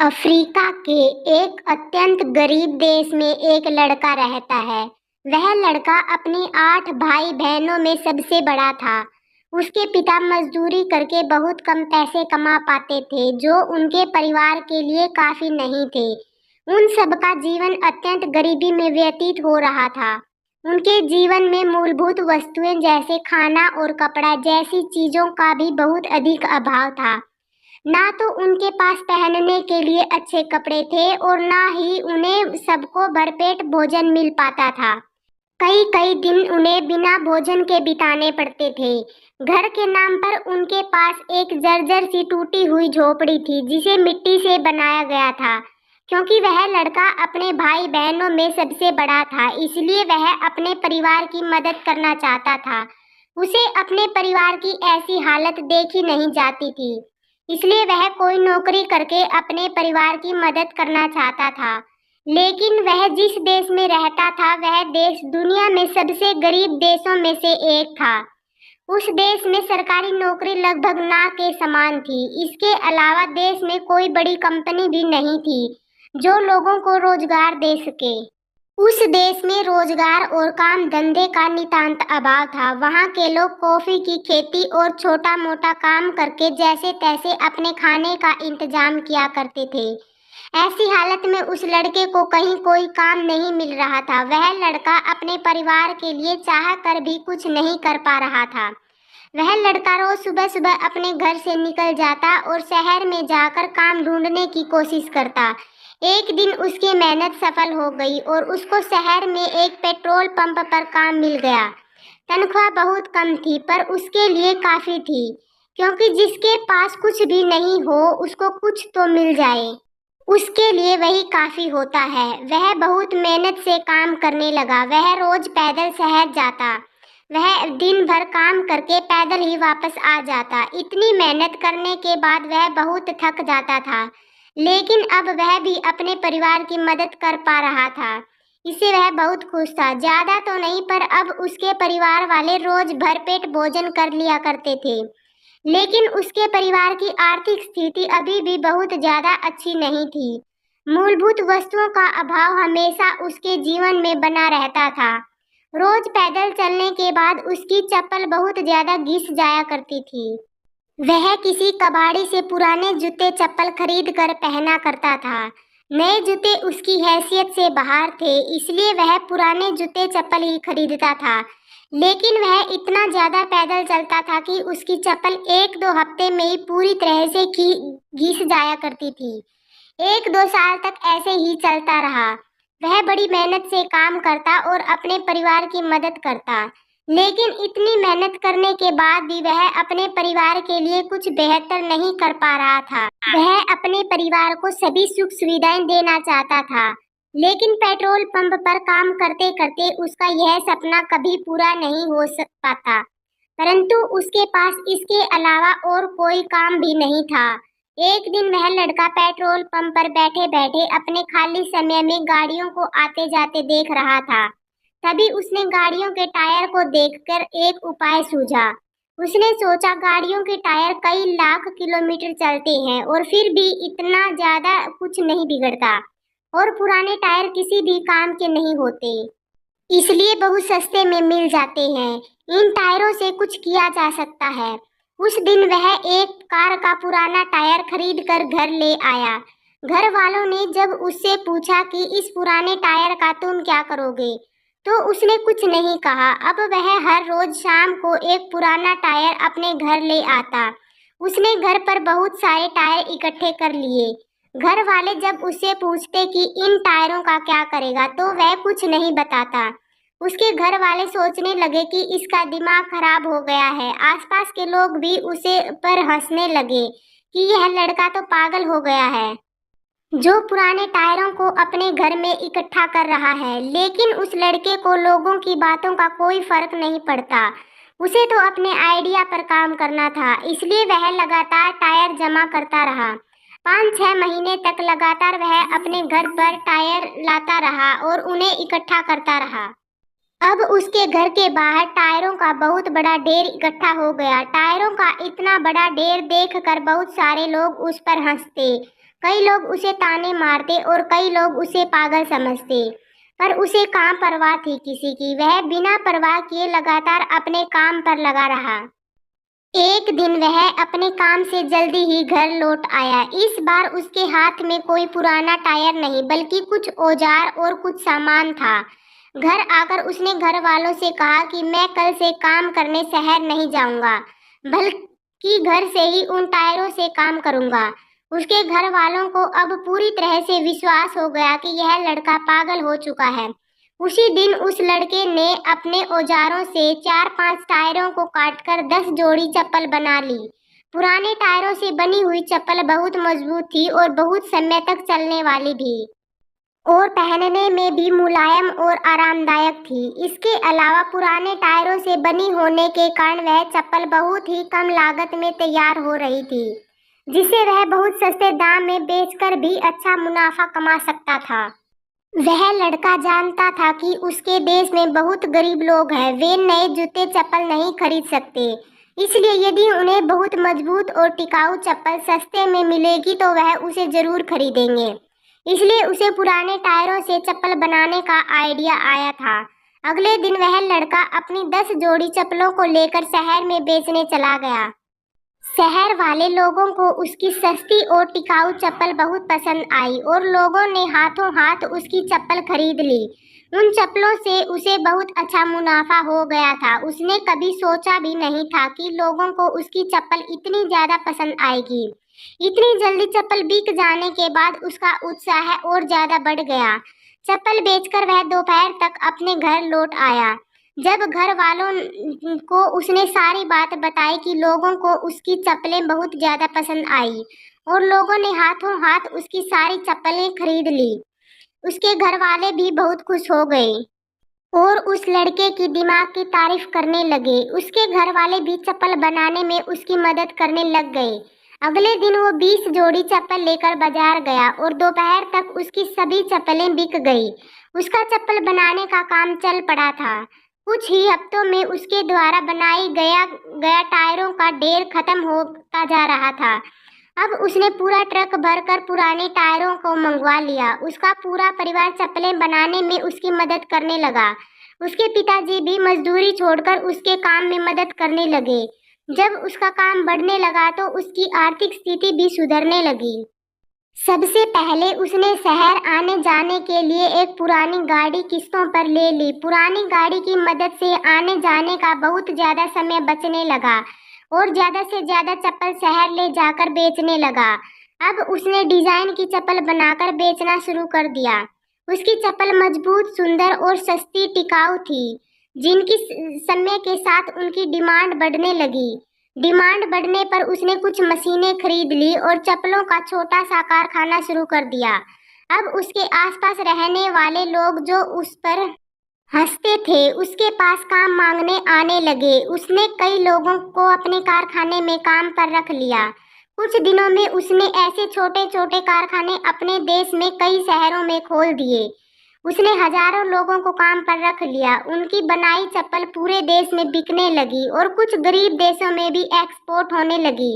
Africa के एक अत्यंत गरीब देश में एक लड़का रहता है। वह लड़का अपने 8 भाई बहनों में सबसे बड़ा था। उसके पिता मजदूरी करके बहुत कम पैसे कमा पाते थे, जो उनके परिवार के लिए काफी नहीं थे। उन सबका जीवन अत्यंत गरीबी में व्यतीत हो रहा था। उनके जीवन में मूलभूत वस्तुएं जैसे खाना और कपड़ा जैसी चीजों का भी बहुत अधिक अभाव था। ना तो उनके पास पहनने के लिए अच्छे कपड़े थे और ना ही उन्हें सबको भरपेट भोजन मिल पाता था। कई कई दिन उन्हें बिना भोजन के बिताने पड़ते थे। घर के नाम पर उनके पास एक जर्जर सी टूटी हुई झोपड़ी थी, जिसे मिट्टी से बनाया गया था। क्योंकि वह लड़का अपने भाई बहनों में सबसे बड़ा था, इसलिए वह अपने परिवार की मदद करना चाहता था। उसे अपने परिवार की ऐसी हालत देखी नहीं जाती थी, इसलिए वह कोई नौकरी करके अपने परिवार की मदद करना चाहता था। लेकिन वह जिस देश में रहता था, वह देश दुनिया में सबसे गरीब देशों में से एक था। उस देश में सरकारी नौकरी लगभग ना के समान थी। इसके अलावा देश में कोई बड़ी कंपनी भी नहीं थी जो लोगों को रोजगार दे सके। उस देश में रोजगार और काम धंधे का नितांत अभाव था। वहाँ के लोग कॉफी की खेती और छोटा मोटा काम करके जैसे तैसे अपने खाने का इंतजाम किया करते थे। ऐसी हालत में उस लड़के को कहीं कोई काम नहीं मिल रहा था। वह लड़का अपने परिवार के लिए चाह कर भी कुछ नहीं कर पा रहा था। वह लड़का रोज सुबह सुबह अपने घर से निकल जाता और शहर में जाकर काम ढूंढने की कोशिश करता। एक दिन उसकी मेहनत सफल हो गई और उसको शहर में एक पेट्रोल पंप पर काम मिल गया। तनख्वाह बहुत कम थी, पर उसके लिए काफी थी, क्योंकि जिसके पास कुछ भी नहीं हो उसको कुछ तो मिल जाए, उसके लिए वही काफी होता है। वह बहुत मेहनत से काम करने लगा। वह रोज पैदल शहर जाता। वह दिन भर काम करके पैदल ही वापस आ जाता। इतनी मेहनत करने के बाद वह बहुत थक जाता था, लेकिन अब वह भी अपने परिवार की मदद कर पा रहा था। इससे वह बहुत खुश था। ज्यादा तो नहीं, पर अब उसके परिवार वाले रोज भरपेट भोजन कर लिया करते थे। लेकिन उसके परिवार की आर्थिक स्थिति अभी भी बहुत ज्यादा अच्छी नहीं थी। मूलभूत वस्तुओं का अभाव हमेशा उसके जीवन में बना रहता था। रोज पैदल चलने के बाद उसकी चप्पल बहुत ज्यादा घिस जाया करती थी। वह किसी कबाड़ी से पुराने जूते चप्पल खरीद कर पहना करता था। नए जूते उसकी हैसियत से बाहर थे, इसलिए वह पुराने जूते चप्पल ही खरीदता था। लेकिन वह इतना ज्यादा पैदल चलता था कि उसकी चप्पल 1-2 हफ्ते में ही पूरी तरह से घिस जाया करती थी। 1-2 साल तक ऐसे ही चलता रहा। वह बड़ी मेहनत से काम करता और अपने परिवार की मदद करता, लेकिन इतनी मेहनत करने के बाद भी वह अपने परिवार के लिए कुछ बेहतर नहीं कर पा रहा था। वह अपने परिवार को सभी सुख सुविधाएं देना चाहता था, लेकिन पेट्रोल पंप पर काम करते करते उसका यह सपना कभी पूरा नहीं हो पाता। परंतु उसके पास इसके अलावा और कोई काम भी नहीं था। एक दिन वह लड़का पेट्रोल पंप पर बैठे बैठे अपने खाली समय में गाड़ियों को आते जाते देख रहा था। तभी उसने गाड़ियों के टायर को देखकर एक उपाय सूझा। उसने सोचा, गाड़ियों के टायर कई लाख किलोमीटर चलते हैं और फिर भी इतना ज्यादा कुछ नहीं बिगड़ता, और पुराने टायर किसी भी काम के नहीं होते, इसलिए बहुत सस्ते में मिल जाते हैं। इन टायरों से कुछ किया जा सकता है। उस दिन वह एक कार का पुराना टायर खरीद कर घर ले आया। घर वालों ने जब उससे पूछा कि इस पुराने टायर का तुम क्या करोगे, तो उसने कुछ नहीं कहा। अब वह हर रोज शाम को एक पुराना टायर अपने घर ले आता। उसने घर पर बहुत सारे टायर इकट्ठे कर लिए। घर वाले जब उससे पूछते कि इन टायरों का क्या करेगा, तो वह कुछ नहीं बताता। उसके घर वाले सोचने लगे कि इसका दिमाग खराब हो गया है। आसपास के लोग भी उसे पर हंसने लगे कि यह लड़का तो पागल हो गया है, जो पुराने टायरों को अपने घर में इकट्ठा कर रहा है। लेकिन उस लड़के को लोगों की बातों का कोई फर्क नहीं पड़ता। उसे तो अपने आइडिया पर काम करना था, इसलिए वह लगातार टायर जमा करता रहा। 5-6 महीने तक लगातार वह अपने घर पर टायर लाता रहा और उन्हें इकट्ठा करता रहा। अब उसके घर के बाहर टायरों का बहुत बड़ा ढेर इकट्ठा हो गया। टायरों का इतना बड़ा ढेर देखकर बहुत सारे लोग उस पर हंसते। कई लोग उसे ताने मारते और कई लोग उसे पागल समझते, पर उसे कहाँ परवाह थी किसी की। वह बिना परवाह किए लगातार अपने काम पर लगा रहा। एक दिन वह अपने काम से जल्दी ही घर लौट आया। इस बार उसके हाथ में कोई पुराना टायर नहीं बल्कि कुछ औजार और कुछ सामान था। घर आकर उसने घर वालों से कहा कि मैं कल से काम करने शहर नहीं जाऊंगा, बल्कि घर से ही उन टायरों से काम करूंगा। उसके घर वालों को अब पूरी तरह से विश्वास हो गया कि यह लड़का पागल हो चुका है। उसी दिन उस लड़के ने अपने औजारों से 4-5 टायरों को काटकर 10 जोड़ी चप्पल बना ली। पुराने टायरों से बनी हुई चप्पल बहुत मजबूत थी और बहुत समय तक चलने वाली भी, और पहनने में भी मुलायम और आरामदायक थी। इसके अलावा पुराने टायरों से बनी होने के कारण वह चप्पल बहुत ही कम लागत में तैयार हो रही थी, जिसे वह बहुत सस्ते दाम में बेचकर भी अच्छा मुनाफा कमा सकता था। वह लड़का जानता था कि उसके देश में बहुत गरीब लोग हैं, वे नए जूते चप्पल नहीं खरीद सकते, इसलिए यदि उन्हें बहुत मजबूत और टिकाऊ चप्पल सस्ते में मिलेगी तो वह उसे जरूर खरीदेंगे। इसलिए उसे पुराने टायरों से चप्पल बनाने का आइडिया आया था। अगले दिन वह लड़का अपनी 10 जोड़ी चप्पलों को लेकर शहर में बेचने चला गया। शहर वाले लोगों को उसकी सस्ती और टिकाऊ चप्पल बहुत पसंद आई और लोगों ने हाथों हाथ उसकी चप्पल खरीद ली। उन चप्पलों से उसे बहुत अच्छा मुनाफा हो गया था। उसने कभी सोचा भी नहीं था कि लोगों को उसकी चप्पल इतनी ज्यादा पसंद आएगी। इतनी जल्दी चप्पल बिक जाने के बाद उसका उत्साह और ज्यादा बढ़ गया। चप्पल बेचकर वह दोपहर तक अपने घर लौट आया। जब घर वालों को उसने सारी बात बताई कि लोगों को उसकी चप्पलें बहुत ज्यादा पसंद आई और लोगों ने हाथों हाथ उसकी सारी चप्पलें खरीद ली, उसके घर वाले भी बहुत खुश हो गए और उस लड़के की दिमाग की तारीफ करने लगे। उसके घर वाले भी चप्पल बनाने में उसकी मदद करने लग गए। अगले दिन वो 20 जोड़ी चप्पल लेकर बाजार गया और दोपहर तक उसकी सभी चप्पलें बिक गई। उसका चप्पल बनाने का काम चल पड़ा था। कुछ ही हफ्तों में उसके द्वारा बनाई गया टायरों का ढेर खत्म होता जा रहा था। अब उसने पूरा ट्रक भरकर पुराने टायरों को मंगवा लिया। उसका पूरा परिवार चप्पलें बनाने में उसकी मदद करने लगा। उसके पिताजी भी मजदूरी छोड़कर उसके काम में मदद करने लगे। जब उसका काम बढ़ने लगा तो उसकी आर्थिक स्थिति भी सुधरने लगी। सबसे पहले उसने शहर आने जाने के लिए एक पुरानी गाड़ी किस्तों पर ले ली। पुरानी गाड़ी की मदद से आने जाने का बहुत ज्यादा समय बचने लगा और ज्यादा से ज्यादा चप्पल शहर ले जाकर बेचने लगा। अब उसने डिजाइन की चप्पल बनाकर बेचना शुरू कर दिया। उसकी चप्पल मजबूत, सुंदर और सस्ती टिकाऊ थी, जिनकी समय के साथ उनकी डिमांड बढ़ने लगी। डिमांड बढ़ने पर उसने कुछ मशीनें खरीद ली और चप्पलों का छोटा सा कारखाना शुरू कर दिया। अब उसके आसपास रहने वाले लोग जो उस पर हंसते थे उसके पास काम मांगने आने लगे। उसने कई लोगों को अपने कारखाने में काम पर रख लिया। कुछ दिनों में उसने ऐसे छोटे छोटे कारखाने अपने देश में कई शहरों में खोल दिए। उसने हजारों लोगों को काम पर रख लिया। उनकी बनाई चप्पल पूरे देश में बिकने लगी और कुछ गरीब देशों में भी एक्सपोर्ट होने लगी।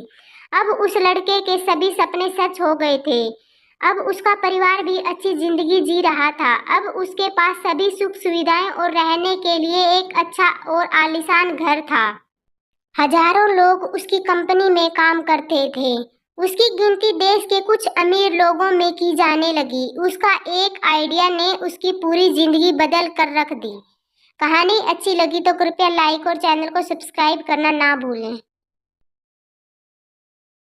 अब उस लड़के के सभी सपने सच हो गए थे। अब उसका परिवार भी अच्छी जिंदगी जी रहा था। अब उसके पास सभी सुख सुविधाएं और रहने के लिए एक अच्छा और आलीशान घर था। हजारों लोग उसकी कंपनी में काम करते थे। उसकी गिनती देश के कुछ अमीर लोगों में की जाने लगी। उसका एक आइडिया ने उसकी पूरी जिंदगी बदल कर रख दी। कहानी अच्छी लगी तो कृपया लाइक और चैनल को सब्सक्राइब करना ना भूलें।